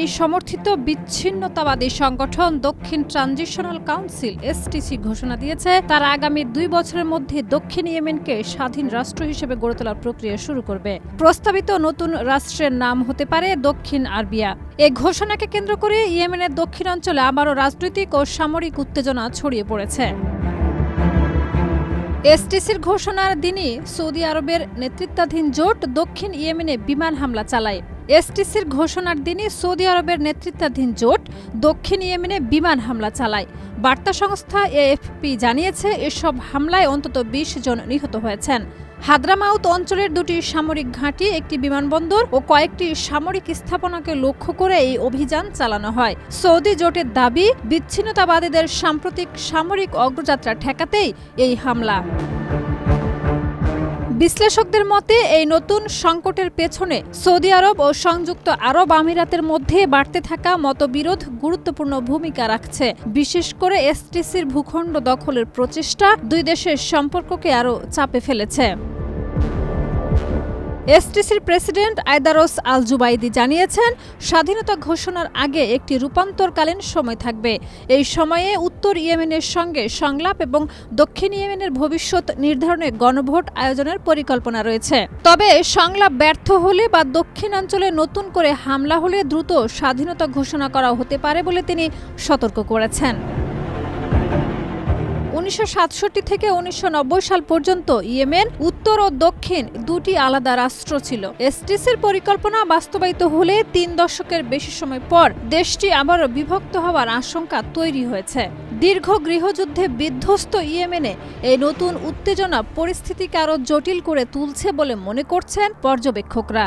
Yemeni সমর্থিত বিচ্ছিন্নতাবাদী সংগঠন দক্ষিণ ট্রানজিশনাল কাউন্সিল এসটিসি ঘোষণা দিয়েছে তারা আগামী 2 বছরের মধ্যে দক্ষিণ ইয়েমেনকে স্বাধীন রাষ্ট্র হিসেবে গড়ে তোলার প্রক্রিয়া শুরু করবে। প্রস্তাবিত নতুন রাষ্ট্রের নাম হতে পারে দক্ষিণ আরবিয়া। এই ঘোষণাকে কেন্দ্র করে ইয়েমেনের দক্ষিণাঞ্চলে আবারও রাজনৈতিক ও সামরিক উত্তেজনা ছড়িয়ে পড়েছে। এসটিসির ঘোষণার দিনই সৌদি আরবের নেতৃত্বাধীন জোট দক্ষিণ ইয়েমেনে বিমান হামলা চালায়। এসটিসির ঘোষণার দিনই সৌদি আরবের নেতৃত্বাধীন জোট দক্ষিণ ইয়েমেনে বিমান হামলা চালায়। বার্তা সংস্থা এএফপি জানিয়েছে এসব হামলায় অন্তত 20 জন নিহত হয়েছেন। হাদ্রামাউত অঞ্চলের 2টি সামরিক ঘাঁটি, একটি বিমানবন্দর ও কয়েকটি সামরিক স্থাপনাকে লক্ষ্য করে এই অভিযান চালানো হয়। সৌদি জোটের দাবি, বিচ্ছিন্নতাবাদীদের সাম্প্রতিক সামরিক অগ্রযাত্রা ঠেকাতেই এই হামলা। বিশ্লেষকদের মতে এই নতুন সংকটের পেছনে সৌদি আরব ও সংযুক্ত আরব আমিরাতের মধ্যে বাড়তে থাকা মতবিরোধ গুরুত্বপূর্ণ ভূমিকা রাখছে। বিশেষ করে এসটিসির ভূখণ্ড দখলের প্রচেষ্টা দুই দেশের সম্পর্ককে আরও চাপে ফেলেছে। এসটিসির প্রেসিডেন্ট আয়দারোস আল জুবাইদি জানিয়েছেন স্বাধীনতা ঘোষণার আগে একটি রূপান্তরকালীন সময় থাকবে। এই সময়ে উত্তর ইয়েমেনের সঙ্গে সংলাপ এবং দক্ষিণ ইয়েমেনের ভবিষ্যৎ নির্ধারণে গণভোট আয়োজনের পরিকল্পনা রয়েছে। তবে সংলাপ ব্যর্থ হলে বা দক্ষিণাঞ্চলে নতুন করে হামলা হলে দ্রুত স্বাধীনতা ঘোষণা করা হতে পারে বলে তিনি সতর্ক করেছেন। 1967 থেকে 1990 সাল পর্যন্ত ইয়েমেন উত্তর ও দক্ষিণ 2টি আলাদা রাষ্ট্র ছিল। এসটিসির পরিকল্পনা বাস্তবায়িত হলে 3 দশকের বেশি সময় পর দেশটি আবারও বিভক্ত হওয়ার আশঙ্কা তৈরি হয়েছে। দীর্ঘ গৃহযুদ্ধে বিধ্বস্ত ইয়েমেনে এই নতুন উত্তেজনা পরিস্থিতিকে আরও জটিল করে তুলছে বলে মনে করছেন পর্যবেক্ষকরা।